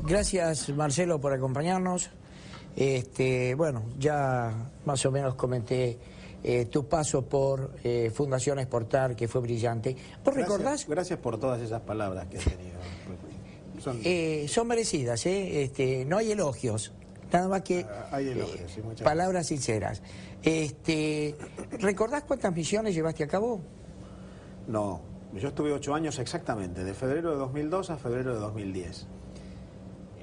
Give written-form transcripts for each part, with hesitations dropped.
Gracias, Marcelo, por acompañarnos. Bueno, ya más o menos comenté tu paso por Fundación Exportar, que fue brillante. ¿Vos recordás? Gracias por todas esas palabras que has tenido. Son merecidas, no hay elogios, nada más que hay elogios, sí, muchas palabras sinceras. ¿Recordás cuántas misiones llevaste a cabo? No, yo estuve 8 años exactamente, de febrero de 2002 a febrero de 2010.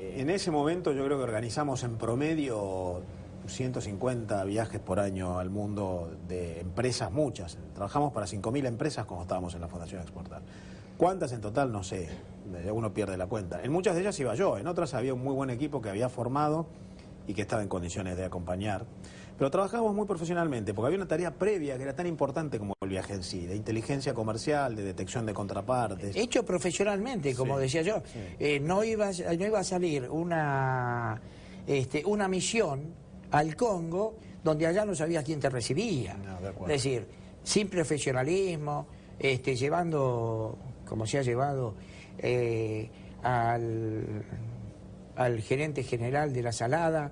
En ese momento yo creo que organizamos en promedio 150 viajes por año al mundo de empresas, muchas. Trabajamos para 5.000 empresas cuando estábamos en la Fundación Exportar. ¿Cuántas en total? No sé, uno pierde la cuenta. En muchas de ellas iba yo, en otras había un muy buen equipo que había formado y que estaba en condiciones de acompañar. Pero trabajábamos muy profesionalmente, porque había una tarea previa que era tan importante como el viaje en sí, de inteligencia comercial, de detección de contrapartes. Hecho profesionalmente, como decía yo. Sí. No iba a salir una misión al Congo donde allá no sabías quién te recibía. No, es decir, sin profesionalismo, llevando, como se ha llevado al gerente general de la Salada,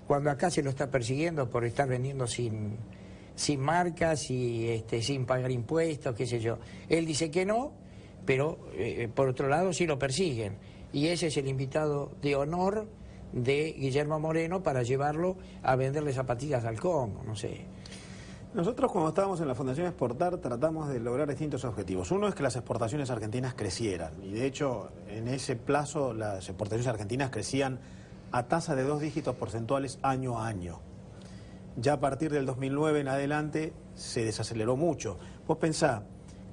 cuando acá se lo está persiguiendo por estar vendiendo sin marcas y sin pagar impuestos, qué sé yo. Él dice que no, pero por otro lado sí lo persiguen. Y ese es el invitado de honor de Guillermo Moreno para llevarlo a venderle zapatillas al Congo, no sé. Nosotros cuando estábamos en la Fundación Exportar tratamos de lograr distintos objetivos. Uno es que las exportaciones argentinas crecieran y de hecho en ese plazo las exportaciones argentinas crecían a tasa de 2 dígitos porcentuales año a año. Ya a partir del 2009 en adelante se desaceleró mucho. Vos pensá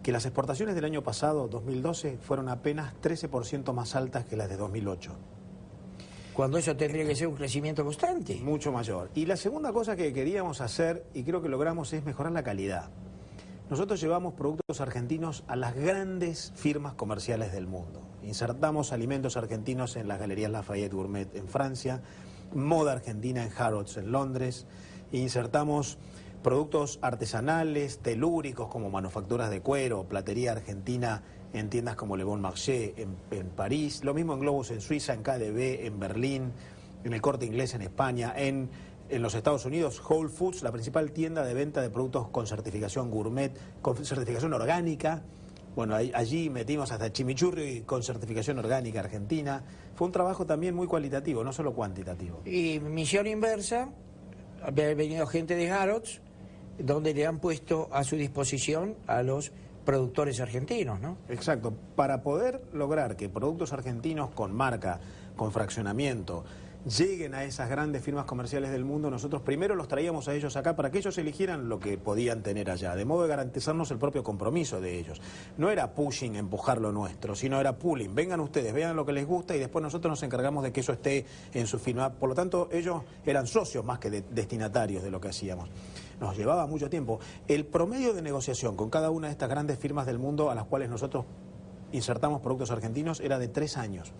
que las exportaciones del año pasado, 2012, fueron apenas 13% más altas que las de 2008. Cuando eso tendría que ser un crecimiento constante. Mucho mayor. Y la segunda cosa que queríamos hacer, y creo que logramos, es mejorar la calidad. Nosotros llevamos productos argentinos a las grandes firmas comerciales del mundo. Insertamos alimentos argentinos en las galerías Lafayette Gourmet en Francia, moda argentina en Harrods en Londres, insertamos productos artesanales, telúricos como manufacturas de cuero, platería argentina en tiendas como Le Bon Marché en París, lo mismo en Globus en Suiza, en KDB, en Berlín, en el Corte Inglés en España, en los Estados Unidos, Whole Foods, la principal tienda de venta de productos con certificación gourmet, con certificación orgánica. Bueno, allí metimos hasta chimichurri con certificación orgánica argentina. Fue un trabajo también muy cualitativo, no solo cuantitativo. Y misión inversa, ha venido gente de Harrods, donde le han puesto a su disposición a los productores argentinos, ¿no? Exacto. Para poder lograr que productos argentinos con marca, con fraccionamiento, lleguen a esas grandes firmas comerciales del mundo, nosotros primero los traíamos a ellos acá para que ellos eligieran lo que podían tener allá, de modo de garantizarnos el propio compromiso de ellos. No era pushing, empujar lo nuestro, sino era pulling. Vengan ustedes, vean lo que les gusta y después nosotros nos encargamos de que eso esté en su firma. Por lo tanto, ellos eran socios más que destinatarios de lo que hacíamos. Nos llevaba mucho tiempo. El promedio de negociación con cada una de estas grandes firmas del mundo a las cuales nosotros insertamos productos argentinos era de 3 años.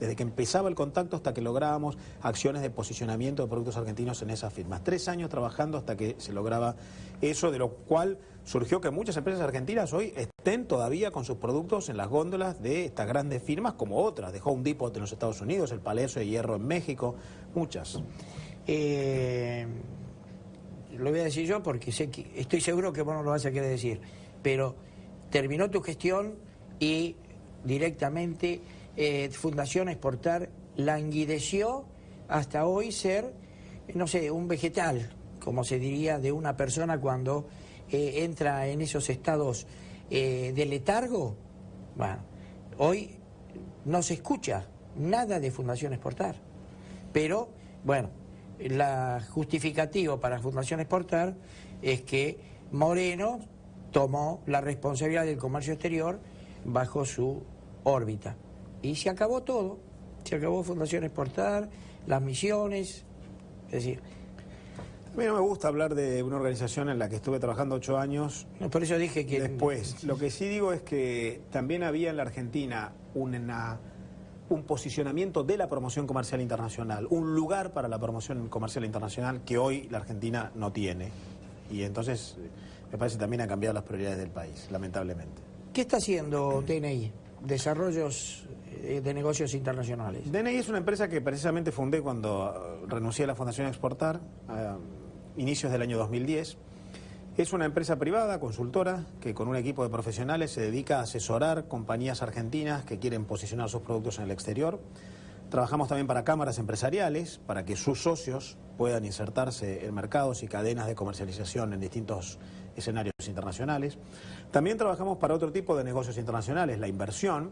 Desde que empezaba el contacto hasta que lográbamos acciones de posicionamiento de productos argentinos en esas firmas. 3 años trabajando hasta que se lograba eso, de lo cual surgió que muchas empresas argentinas hoy estén todavía con sus productos en las góndolas de estas grandes firmas, como otras, de Home Depot en los Estados Unidos, el Palacio de Hierro en México, muchas. Lo voy a decir yo porque estoy seguro que vos no lo vas a querer decir, pero terminó tu gestión y directamente Fundación Exportar languideció hasta hoy ser, no sé, un vegetal, como se diría de una persona cuando entra en esos estados de letargo. Bueno, hoy no se escucha nada de Fundación Exportar, pero bueno, la justificativo para Fundación Exportar es que Moreno tomó la responsabilidad del comercio exterior bajo su órbita. Y se acabó todo, se acabó Fundación Exportar, las misiones, es decir... A mí no me gusta hablar de una organización en la que estuve trabajando 8 años. No, por eso dije que... Después, lo que sí digo es que también había en la Argentina un posicionamiento de la promoción comercial internacional, un lugar para la promoción comercial internacional que hoy la Argentina no tiene. Y entonces me parece que también han cambiado las prioridades del país, lamentablemente. ¿Qué está haciendo TNI? desarrollos de negocios internacionales. DNI es una empresa que precisamente fundé cuando renuncié a la Fundación Exportar, a inicios del año 2010. Es una empresa privada, consultora, que con un equipo de profesionales se dedica a asesorar compañías argentinas que quieren posicionar sus productos en el exterior. Trabajamos también para cámaras empresariales, para que sus socios puedan insertarse en mercados y cadenas de comercialización en distintos escenarios internacionales. También trabajamos para otro tipo de negocios internacionales, la inversión.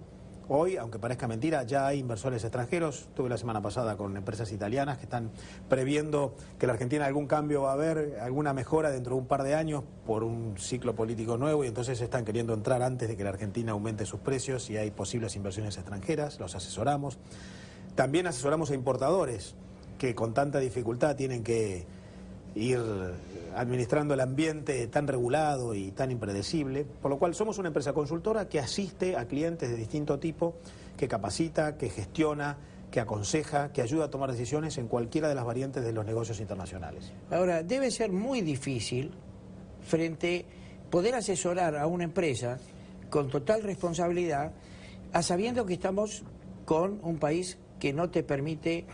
Hoy, aunque parezca mentira, ya hay inversores extranjeros. Estuve la semana pasada con empresas italianas que están previendo que la Argentina algún cambio va a haber, alguna mejora dentro de un par de años por un ciclo político nuevo y entonces están queriendo entrar antes de que la Argentina aumente sus precios y hay posibles inversiones extranjeras, los asesoramos. También asesoramos a importadores que con tanta dificultad tienen que ir administrando el ambiente tan regulado y tan impredecible, por lo cual somos una empresa consultora que asiste a clientes de distinto tipo, que capacita, que gestiona, que aconseja, que ayuda a tomar decisiones en cualquiera de las variantes de los negocios internacionales. Ahora, debe ser muy difícil poder asesorar a una empresa con total responsabilidad, a sabiendo que estamos con un país que no te permite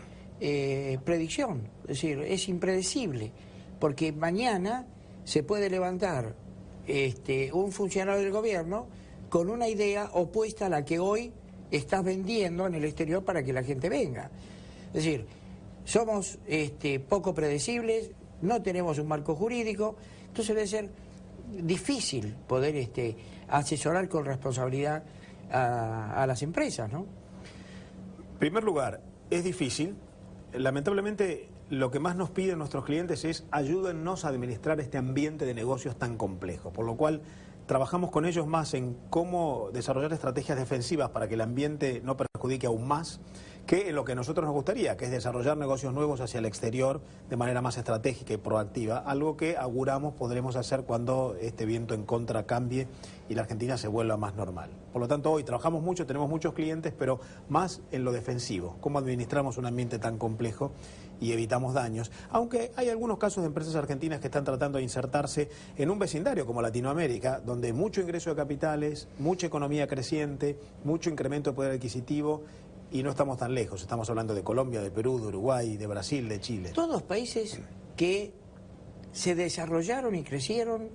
predicción, es decir, es impredecible, porque mañana se puede levantar un funcionario del gobierno con una idea opuesta a la que hoy estás vendiendo en el exterior para que la gente venga. Es decir, somos poco predecibles, no tenemos un marco jurídico, entonces debe ser difícil poder asesorar con responsabilidad a las empresas, ¿no? En primer lugar, es difícil. Lamentablemente, lo que más nos piden nuestros clientes es ayúdennos a administrar este ambiente de negocios tan complejo, por lo cual trabajamos con ellos más en cómo desarrollar estrategias defensivas para que el ambiente no perjudique aún más, que en lo que a nosotros nos gustaría, que es desarrollar negocios nuevos hacia el exterior de manera más estratégica y proactiva, algo que auguramos podremos hacer cuando este viento en contra cambie y la Argentina se vuelva más normal. Por lo tanto, hoy trabajamos mucho, tenemos muchos clientes, pero más en lo defensivo, cómo administramos un ambiente tan complejo y evitamos daños, aunque hay algunos casos de empresas argentinas que están tratando de insertarse en un vecindario como Latinoamérica, donde mucho ingreso de capitales, mucha economía creciente, mucho incremento de poder adquisitivo. Y no estamos tan lejos, estamos hablando de Colombia, de Perú, de Uruguay, de Brasil, de Chile. Todos países que se desarrollaron y crecieron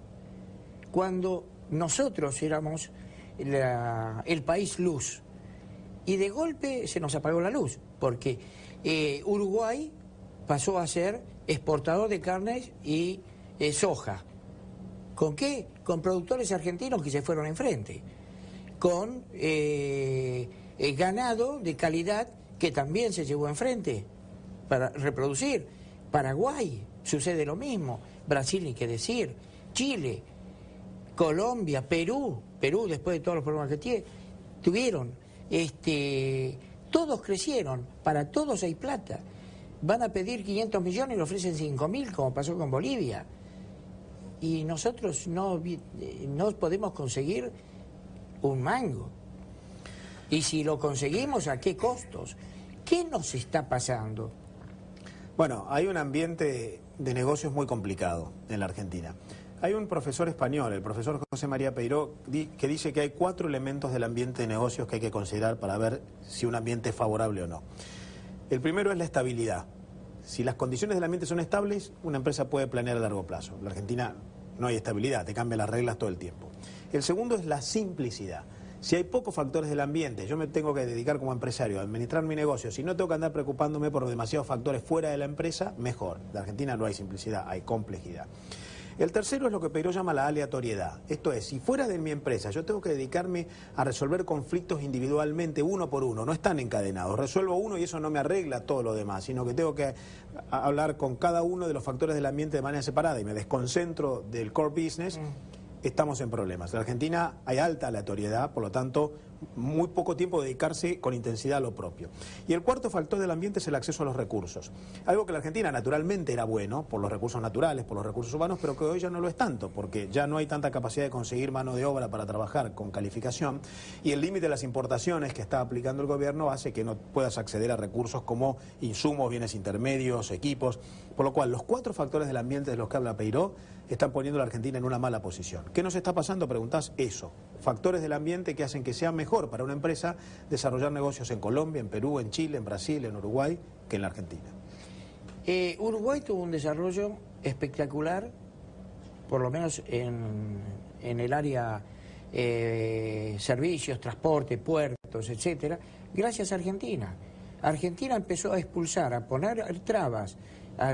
cuando nosotros éramos el país luz. Y de golpe se nos apagó la luz, porque Uruguay pasó a ser exportador de carnes y soja. ¿Con qué? Con productores argentinos que se fueron enfrente. Con ganado de calidad que también se llevó enfrente para reproducir. Paraguay sucede lo mismo, Brasil ni qué decir, Chile, Colombia, Perú después de todos los problemas que tuvieron, todos crecieron, para todos hay plata. Van a pedir 500 millones y le ofrecen 5.000, como pasó con Bolivia. Y nosotros no podemos conseguir un mango. Y si lo conseguimos, ¿a qué costos? ¿Qué nos está pasando? Bueno, hay un ambiente de negocios muy complicado en la Argentina. Hay un profesor español, el profesor José María Peiró, que dice que hay 4 elementos del ambiente de negocios que hay que considerar para ver si un ambiente es favorable o no. El primero es la estabilidad. Si las condiciones del ambiente son estables, una empresa puede planear a largo plazo. En la Argentina no hay estabilidad, te cambian las reglas todo el tiempo. El segundo es la simplicidad. Si hay pocos factores del ambiente, yo me tengo que dedicar como empresario a administrar mi negocio, si no tengo que andar preocupándome por demasiados factores fuera de la empresa, mejor. En la Argentina no hay simplicidad, hay complejidad. El tercero es lo que Peiró llama la aleatoriedad. Esto es, si fuera de mi empresa yo tengo que dedicarme a resolver conflictos individualmente, uno por uno, no están encadenados. Resuelvo uno y eso no me arregla todo lo demás, sino que tengo que hablar con cada uno de los factores del ambiente de manera separada y me desconcentro del core business. Estamos en problemas. En la Argentina hay alta aleatoriedad, por lo tanto, muy poco tiempo dedicarse con intensidad a lo propio. Y el cuarto factor del ambiente es el acceso a los recursos. Algo que la Argentina naturalmente era bueno, por los recursos naturales, por los recursos humanos, pero que hoy ya no lo es tanto, porque ya no hay tanta capacidad de conseguir mano de obra para trabajar con calificación, y el límite de las importaciones que está aplicando el gobierno hace que no puedas acceder a recursos como insumos, bienes intermedios, equipos, por lo cual los 4 factores del ambiente de los que habla Peiró están poniendo a la Argentina en una mala posición. ¿Qué nos está pasando? Preguntás eso. Factores del ambiente que hacen que sea mejor mejor para una empresa desarrollar negocios en Colombia, en Perú, en Chile, en Brasil, en Uruguay, que en la Argentina. Uruguay tuvo un desarrollo espectacular, por lo menos en el área servicios, transporte, puertos, etcétera, gracias a Argentina. Argentina empezó a expulsar, a poner trabas a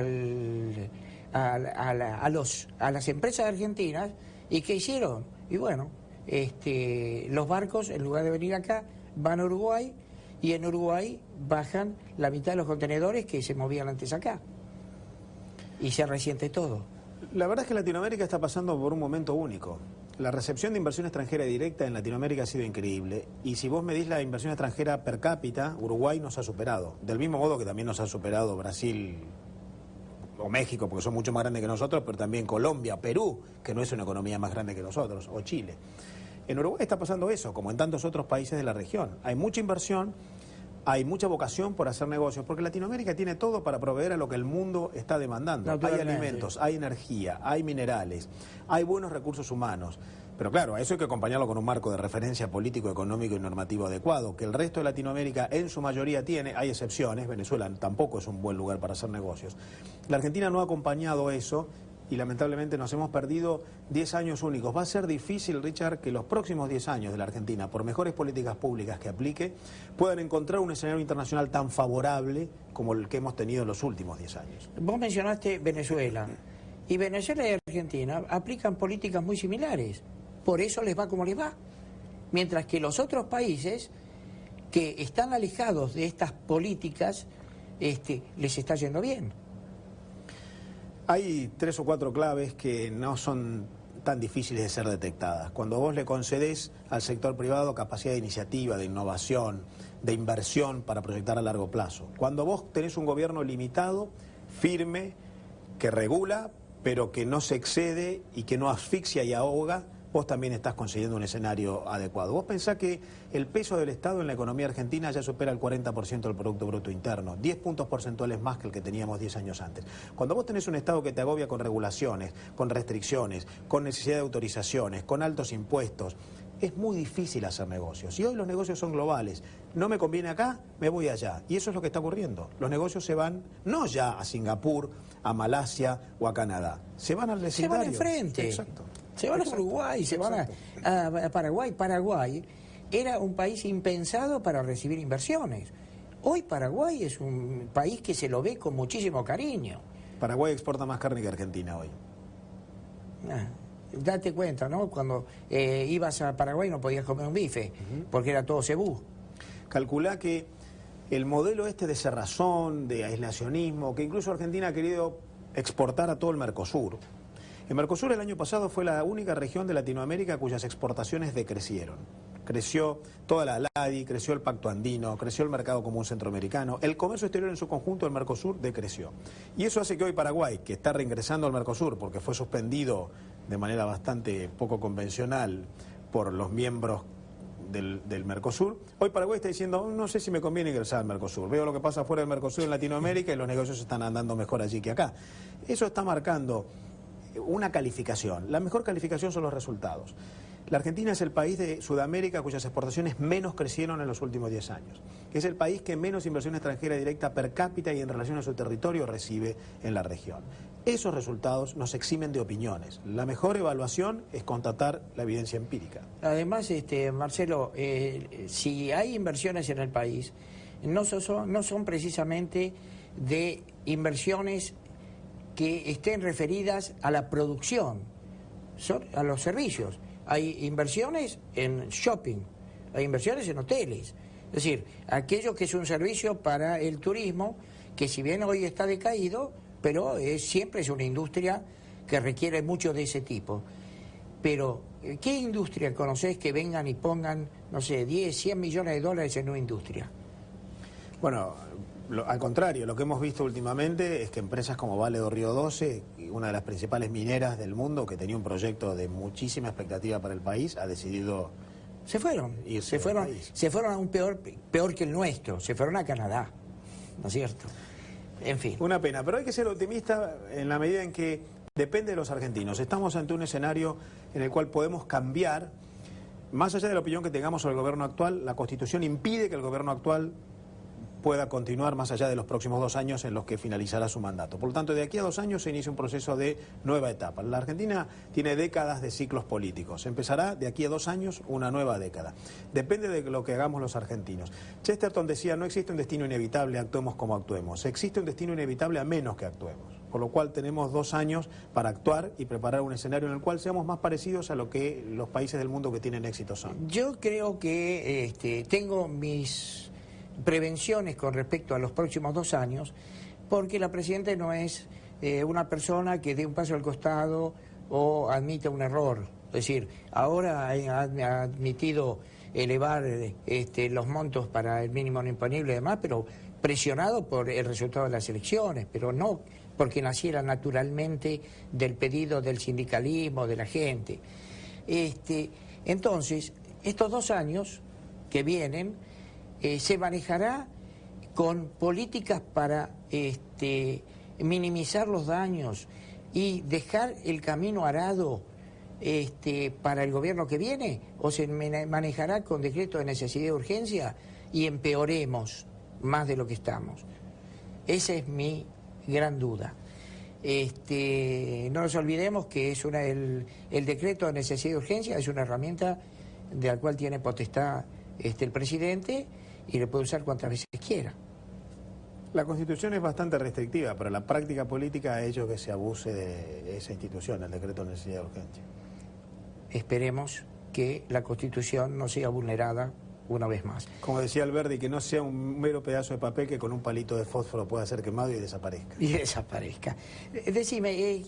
las empresas argentinas. ¿Y qué hicieron? Y bueno, los barcos, en lugar de venir acá, van a Uruguay, y en Uruguay bajan la mitad de los contenedores que se movían antes acá. Y se resiente todo. La verdad es que Latinoamérica está pasando por un momento único. La recepción de inversión extranjera directa en Latinoamérica ha sido increíble. Y si vos medís la inversión extranjera per cápita, Uruguay nos ha superado. Del mismo modo que también nos ha superado Brasil o México, porque son mucho más grandes que nosotros, pero también Colombia, Perú, que no es una economía más grande que nosotros, o Chile. En Uruguay está pasando eso, como en tantos otros países de la región. Hay mucha inversión, hay mucha vocación por hacer negocios, porque Latinoamérica tiene todo para proveer a lo que el mundo está demandando. Hay alimentos, hay energía, hay minerales, hay buenos recursos humanos. Pero claro, a eso hay que acompañarlo con un marco de referencia político, económico y normativo adecuado, que el resto de Latinoamérica en su mayoría tiene. Hay excepciones, Venezuela tampoco es un buen lugar para hacer negocios. La Argentina no ha acompañado eso y lamentablemente nos hemos perdido 10 años únicos. Va a ser difícil, Richard, que los próximos 10 años de la Argentina, por mejores políticas públicas que aplique, puedan encontrar un escenario internacional tan favorable como el que hemos tenido en los últimos 10 años. Vos mencionaste Venezuela, y Venezuela y Argentina aplican políticas muy similares. Por eso les va como les va. Mientras que los otros países que están alejados de estas políticas, les está yendo bien. Hay 3 o 4 claves que no son tan difíciles de ser detectadas. Cuando vos le concedés al sector privado capacidad de iniciativa, de innovación, de inversión para proyectar a largo plazo. Cuando vos tenés un gobierno limitado, firme, que regula, pero que no se excede y que no asfixia y ahoga, vos también estás consiguiendo un escenario adecuado. Vos pensás que el peso del Estado en la economía argentina ya supera el 40% del Producto Bruto Interno, 10 puntos porcentuales más que el que teníamos 10 años antes. Cuando vos tenés un Estado que te agobia con regulaciones, con restricciones, con necesidad de autorizaciones, con altos impuestos, es muy difícil hacer negocios. Y hoy los negocios son globales. No me conviene acá, me voy allá. Y eso es lo que está ocurriendo. Los negocios se van, no ya a Singapur, a Malasia o a Canadá. Se van al vecindario. Se van enfrente. Exacto. Se van a Uruguay, se van a Paraguay. Paraguay era un país impensado para recibir inversiones. Hoy Paraguay es un país que se lo ve con muchísimo cariño. Paraguay exporta más carne que Argentina hoy. Date cuenta, ¿no? Cuando ibas a Paraguay no podías comer un bife, porque era todo cebú. Calculá que el modelo de cerrazón, de aislacionismo, que incluso Argentina ha querido exportar a todo el Mercosur. El Mercosur el año pasado fue la única región de Latinoamérica cuyas exportaciones decrecieron. Creció toda la ALADI, creció el Pacto Andino, creció el Mercado Común Centroamericano. El comercio exterior en su conjunto del Mercosur decreció. Y eso hace que hoy Paraguay, que está reingresando al Mercosur porque fue suspendido de manera bastante poco convencional por los miembros del Mercosur, hoy Paraguay está diciendo, no sé si me conviene ingresar al Mercosur. Veo lo que pasa fuera del Mercosur en Latinoamérica y los negocios están andando mejor allí que acá. Eso está marcando una calificación. La mejor calificación son los resultados. La Argentina es el país de Sudamérica cuyas exportaciones menos crecieron en los últimos 10 años. Es el país que menos inversión extranjera directa per cápita y en relación a su territorio recibe en la región. Esos resultados nos eximen de opiniones. La mejor evaluación es constatar la evidencia empírica. Además, Marcelo, si hay inversiones en el país, no son precisamente de inversiones que estén referidas a la producción, son a los servicios. Hay inversiones en shopping, hay inversiones en hoteles. Es decir, aquello que es un servicio para el turismo, que si bien hoy está decaído, pero siempre es una industria que requiere mucho de ese tipo. Pero, ¿qué industria conocés que vengan y pongan, no sé, 10, 100 millones de dólares en una industria? Bueno, al contrario, lo que hemos visto últimamente es que empresas como Vale do Río 12, una de las principales mineras del mundo, que tenía un proyecto de muchísima expectativa para el país, ha decidido... Se fueron a un peor que el nuestro, se fueron a Canadá, ¿no es cierto? En fin. Una pena, pero hay que ser optimista en la medida en que depende de los argentinos. Estamos ante un escenario en el cual podemos cambiar más allá de la opinión que tengamos sobre el gobierno actual, la Constitución impide que el gobierno actual pueda continuar más allá de los próximos 2 años en los que finalizará su mandato. Por lo tanto, de aquí a 2 años se inicia un proceso de nueva etapa. La Argentina tiene décadas de ciclos políticos. Empezará de aquí a 2 años una nueva década. Depende de lo que hagamos los argentinos. Chesterton decía, no existe un destino inevitable, actuemos como actuemos. Existe un destino inevitable a menos que actuemos. Por lo cual tenemos 2 años para actuar y preparar un escenario en el cual seamos más parecidos a lo que los países del mundo que tienen éxito son. Yo creo que tengo mis prevenciones con respecto a los próximos 2 años, porque la Presidenta no es una persona que dé un paso al costado o admita un error. Es decir, ahora ha admitido elevar los montos para el mínimo no imponible y demás, pero presionado por el resultado de las elecciones, pero no porque naciera naturalmente del pedido del sindicalismo, de la gente. Entonces, estos 2 años que vienen se manejará con políticas para minimizar los daños y dejar el camino arado para el gobierno que viene, o se manejará con decreto de necesidad y urgencia y empeoremos más de lo que estamos. Esa es mi gran duda. No nos olvidemos que es el decreto de necesidad y urgencia es una herramienta de la cual tiene potestad el presidente y le puede usar cuantas veces quiera. La Constitución es bastante restrictiva, pero la práctica política ha hecho que se abuse de esa institución, el decreto de necesidad de urgencia. Esperemos que la Constitución no sea vulnerada una vez más. Como decía Alberdi, que no sea un mero pedazo de papel que con un palito de fósforo pueda ser quemado y desaparezca. Y desaparezca. Decime,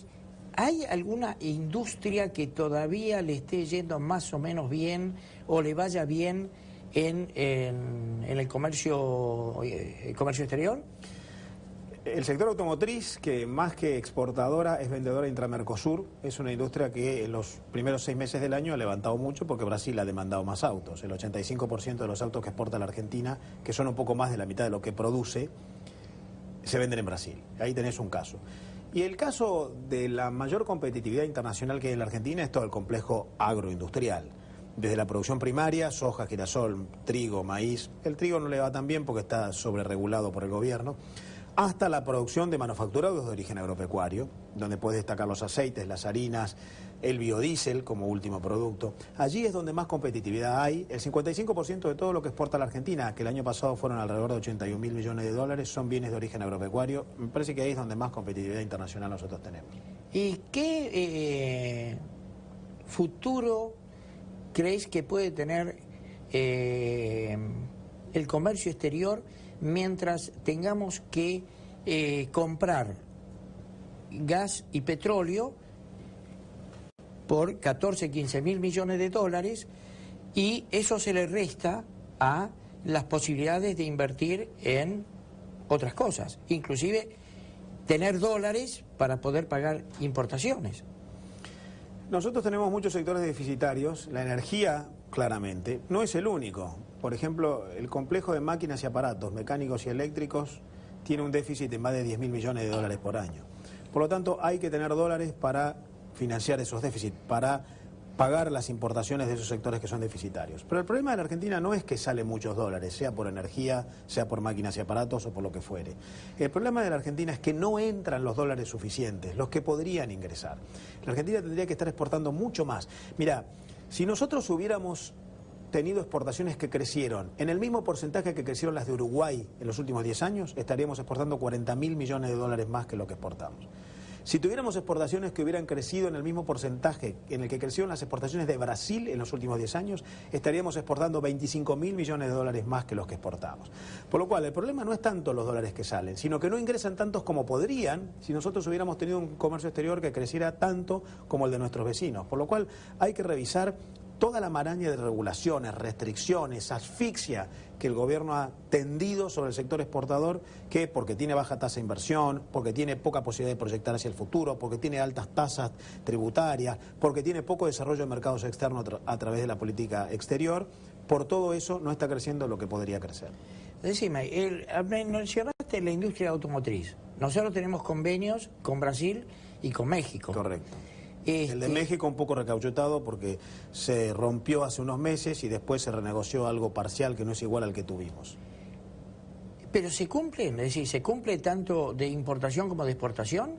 ¿hay alguna industria que todavía le esté yendo más o menos bien o le vaya bien en el comercio exterior? El sector automotriz, que más que exportadora es vendedora intramercosur, es una industria que en los primeros 6 meses del año ha levantado mucho porque Brasil ha demandado más autos. El 85% de los autos que exporta la Argentina, que son un poco más de la mitad de lo que produce, se venden en Brasil. Ahí tenés un caso. Y el caso de la mayor competitividad internacional que hay en la Argentina es todo el complejo agroindustrial. Desde la producción primaria, soja, girasol, trigo, maíz. El trigo no le va tan bien porque está sobreregulado por el gobierno. Hasta la producción de manufacturados de origen agropecuario, donde puedes destacar los aceites, las harinas, el biodiesel como último producto. Allí es donde más competitividad hay. El 55% de todo lo que exporta la Argentina, que el año pasado fueron alrededor de 81.000 millones de dólares, son bienes de origen agropecuario. Me parece que ahí es donde más competitividad internacional nosotros tenemos. ¿Y qué futuro crees que puede tener el comercio exterior mientras tengamos que comprar gas y petróleo por 14-15 mil millones de dólares y eso se le resta a las posibilidades de invertir en otras cosas, inclusive tener dólares para poder pagar importaciones? Nosotros tenemos muchos sectores deficitarios, la energía claramente, no es el único. Por ejemplo, el complejo de máquinas y aparatos mecánicos y eléctricos tiene un déficit de más de 10.000 millones de dólares por año. Por lo tanto, hay que tener dólares para financiar esos déficits, para pagar las importaciones de esos sectores que son deficitarios. Pero el problema de la Argentina no es que salen muchos dólares, sea por energía, sea por máquinas y aparatos o por lo que fuere. El problema de la Argentina es que no entran los dólares suficientes, los que podrían ingresar. La Argentina tendría que estar exportando mucho más. Mira, si nosotros hubiéramos tenido exportaciones que crecieron en el mismo porcentaje que crecieron las de Uruguay en los últimos 10 años, estaríamos exportando 40.000 millones de dólares más que lo que exportamos. Si tuviéramos exportaciones que hubieran crecido en el mismo porcentaje en el que crecieron las exportaciones de Brasil en los últimos 10 años, estaríamos exportando 25.000 millones de dólares más que los que exportamos. Por lo cual, el problema no es tanto los dólares que salen, sino que no ingresan tantos como podrían si nosotros hubiéramos tenido un comercio exterior que creciera tanto como el de nuestros vecinos. Por lo cual, hay que revisar toda la maraña de regulaciones, restricciones, asfixia que el gobierno ha tendido sobre el sector exportador, que porque tiene baja tasa de inversión, porque tiene poca posibilidad de proyectar hacia el futuro, porque tiene altas tasas tributarias, porque tiene poco desarrollo de mercados externos a través de la política exterior, por todo eso no está creciendo lo que podría crecer. Decime, mencionaste la industria automotriz. Nosotros tenemos convenios con Brasil y con México. Correcto. El de México un poco recauchutado porque se rompió hace unos meses y después se renegoció algo parcial que no es igual al que tuvimos. Pero se cumplen, es decir, ¿se cumple tanto de importación como de exportación?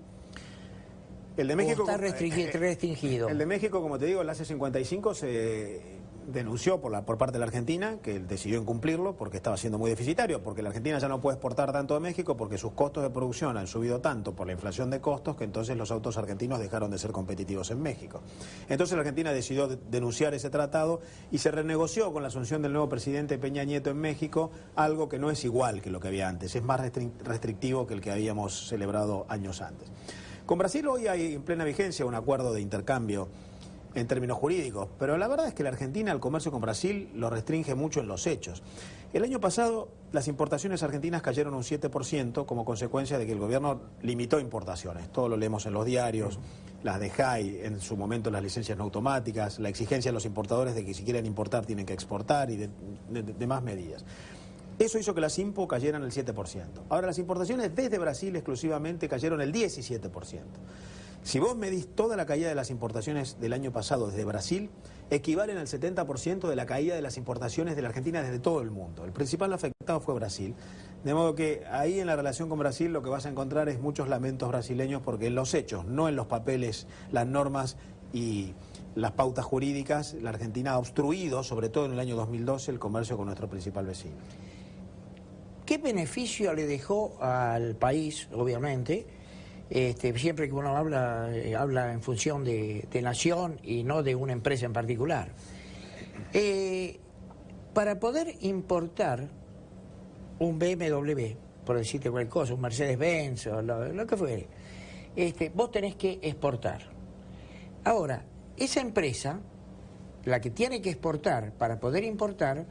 El de México, ¿O está restringido? El de México, como te digo, el AC-55 se denunció por parte de la Argentina, que decidió incumplirlo porque estaba siendo muy deficitario, porque la Argentina ya no puede exportar tanto de México porque sus costos de producción han subido tanto por la inflación de costos que entonces los autos argentinos dejaron de ser competitivos en México. Entonces la Argentina decidió denunciar ese tratado y se renegoció con la asunción del nuevo presidente Peña Nieto en México, algo que no es igual que lo que había antes, es más restrictivo que el que habíamos celebrado años antes. Con Brasil hoy hay en plena vigencia un acuerdo de intercambio en términos jurídicos, pero la verdad es que la Argentina el comercio con Brasil lo restringe mucho en los hechos. El año pasado las importaciones argentinas cayeron un 7% como consecuencia de que el gobierno limitó importaciones. Todo lo leemos en los diarios, las de JAI, en su momento las licencias no automáticas, la exigencia de los importadores de que si quieren importar tienen que exportar y demás medidas. Eso hizo que las IMPO cayeran el 7%. Ahora las importaciones desde Brasil exclusivamente cayeron el 17%. Si vos medís toda la caída de las importaciones del año pasado desde Brasil, equivalen al 70% de la caída de las importaciones de la Argentina desde todo el mundo. El principal afectado fue Brasil. De modo que ahí en la relación con Brasil lo que vas a encontrar es muchos lamentos brasileños porque en los hechos, no en los papeles, las normas y las pautas jurídicas, la Argentina ha obstruido, sobre todo en el año 2012, el comercio con nuestro principal vecino. ¿Qué beneficio le dejó al país, obviamente? Siempre que uno habla en función de nación y no de una empresa en particular. Para poder importar un BMW, por decirte cualquier cosa, un Mercedes-Benz o lo que fuere, vos tenés que exportar. Ahora, esa empresa, la que tiene que exportar para poder importar,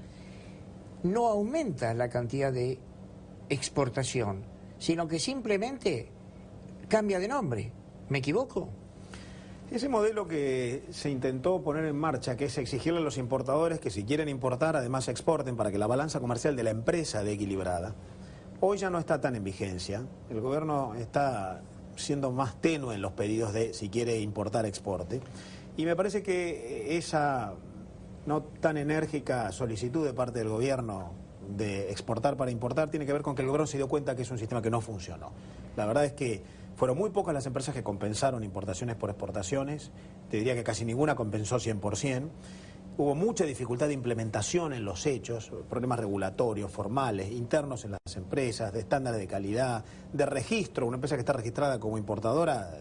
no aumenta la cantidad de exportación, sino que simplemente cambia de nombre. ¿Me equivoco? Ese modelo que se intentó poner en marcha, que es exigirle a los importadores que si quieren importar, además exporten para que la balanza comercial de la empresa esté equilibrada, hoy ya no está tan en vigencia. El gobierno está siendo más tenue en los pedidos de si quiere importar, exporte. Y me parece que esa no tan enérgica solicitud de parte del gobierno de exportar para importar tiene que ver con que el gobierno se dio cuenta que es un sistema que no funcionó. La verdad es que fueron muy pocas las empresas que compensaron importaciones por exportaciones, te diría que casi ninguna compensó 100%. Hubo mucha dificultad de implementación en los hechos, problemas regulatorios, formales, internos en las empresas, de estándares de calidad, de registro. Una empresa que está registrada como importadora,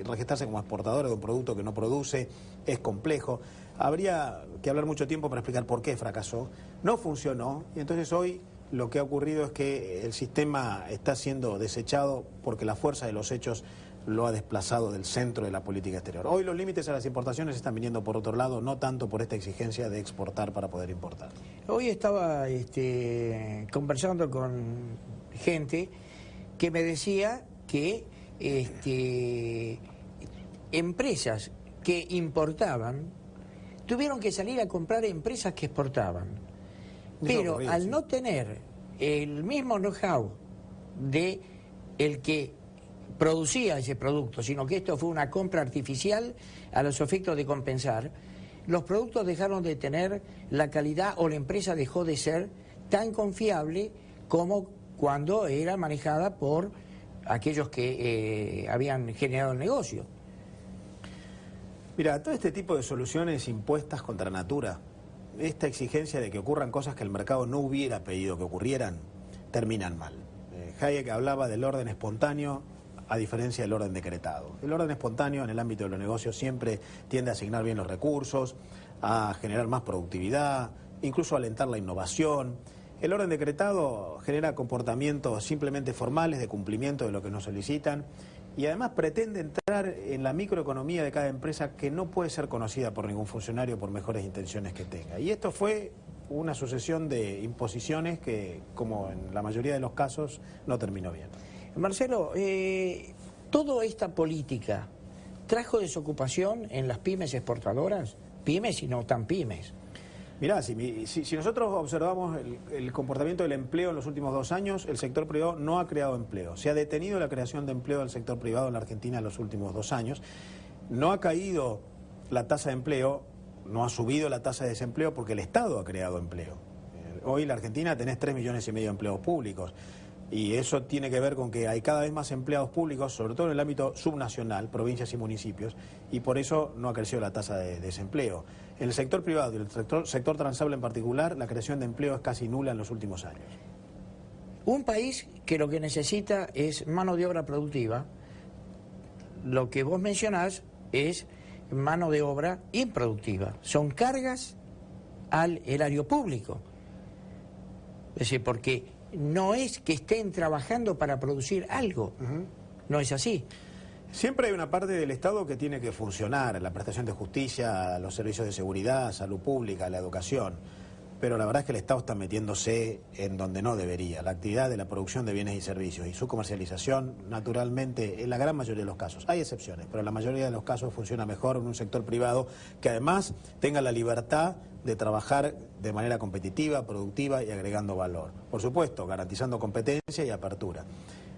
registrarse como exportadora de un producto que no produce es complejo. Habría que hablar mucho tiempo para explicar por qué fracasó. No funcionó y entonces hoy lo que ha ocurrido es que el sistema está siendo desechado porque la fuerza de los hechos lo ha desplazado del centro de la política exterior. Hoy los límites a las importaciones están viniendo por otro lado, no tanto por esta exigencia de exportar para poder importar. Hoy estaba conversando con gente que me decía que empresas que importaban tuvieron que salir a comprar empresas que exportaban. Pero al no tener el mismo know-how de el que producía ese producto, sino que esto fue una compra artificial a los efectos de compensar, los productos dejaron de tener la calidad o la empresa dejó de ser tan confiable como cuando era manejada por aquellos que habían generado el negocio. Mira, todo este tipo de soluciones impuestas contra natura, esta exigencia de que ocurran cosas que el mercado no hubiera pedido que ocurrieran, terminan mal. Hayek hablaba del orden espontáneo a diferencia del orden decretado. El orden espontáneo en el ámbito de los negocios siempre tiende a asignar bien los recursos, a generar más productividad, incluso a alentar la innovación. El orden decretado genera comportamientos simplemente formales de cumplimiento de lo que nos solicitan y además pretende entrar en la microeconomía de cada empresa que no puede ser conocida por ningún funcionario por mejores intenciones que tenga. Y esto fue una sucesión de imposiciones que, como en la mayoría de los casos, no terminó bien. Marcelo, ¿toda esta política trajo desocupación en las pymes exportadoras? Pymes y no tan pymes. Mirá, si nosotros observamos el comportamiento del empleo en los últimos 2 años, el sector privado no ha creado empleo. Se ha detenido la creación de empleo del sector privado en la Argentina en los últimos 2 años. No ha caído la tasa de empleo, no ha subido la tasa de desempleo porque el Estado ha creado empleo. Hoy en la Argentina tenés 3,5 millones de empleos públicos. Y eso tiene que ver con que hay cada vez más empleados públicos, sobre todo en el ámbito subnacional, provincias y municipios, y por eso no ha crecido la tasa de desempleo. En el sector privado y el sector transable en particular, la creación de empleo es casi nula en los últimos años. Un país que lo que necesita es mano de obra productiva, lo que vos mencionás es mano de obra improductiva. Son cargas al erario público. Es decir, porque no es que estén trabajando para producir algo, no es así. Siempre hay una parte del Estado que tiene que funcionar, la prestación de justicia, los servicios de seguridad, salud pública, la educación. Pero la verdad es que el Estado está metiéndose en donde no debería. La actividad de la producción de bienes y servicios y su comercialización, naturalmente, en la gran mayoría de los casos, hay excepciones, pero en la mayoría de los casos funciona mejor en un sector privado que además tenga la libertad de trabajar de manera competitiva, productiva y agregando valor. Por supuesto, garantizando competencia y apertura.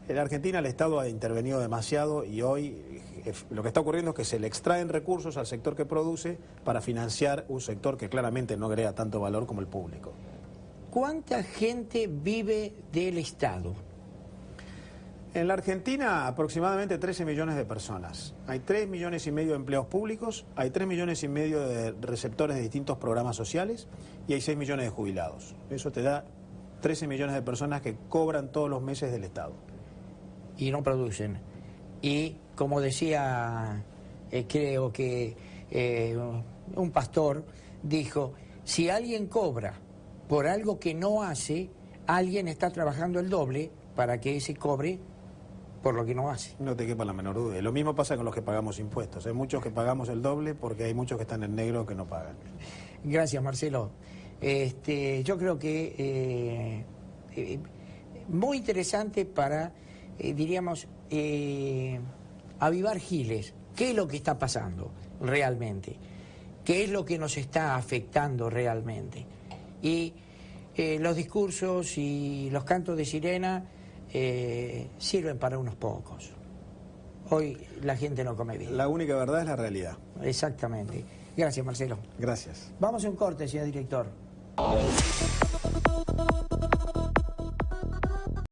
En la Argentina el Estado ha intervenido demasiado y hoy lo que está ocurriendo es que se le extraen recursos al sector que produce para financiar un sector que claramente no agrega tanto valor como el público. ¿Cuánta gente vive del Estado? En la Argentina aproximadamente 13 millones de personas. Hay 3,5 millones de empleos públicos, hay 3,5 millones de receptores de distintos programas sociales y hay 6 millones de jubilados. Eso te da 13 millones de personas que cobran todos los meses del Estado. Y no producen. Y como decía, creo que un pastor dijo, si alguien cobra por algo que no hace, alguien está trabajando el doble para que ese cobre por lo que no hace. No te quepa la menor duda. Lo mismo pasa con los que pagamos impuestos. Hay muchos que pagamos el doble porque hay muchos que están en negro que no pagan. Gracias, Marcelo. Yo creo que muy interesante para, diríamos, avivar giles. ¿Qué es lo que está pasando realmente? ¿Qué es lo que nos está afectando realmente? Y los discursos y los cantos de sirena sirven para unos pocos. Hoy la gente no come bien. La única verdad es la realidad. Exactamente. Gracias, Marcelo. Gracias. Vamos a un corte, señor director.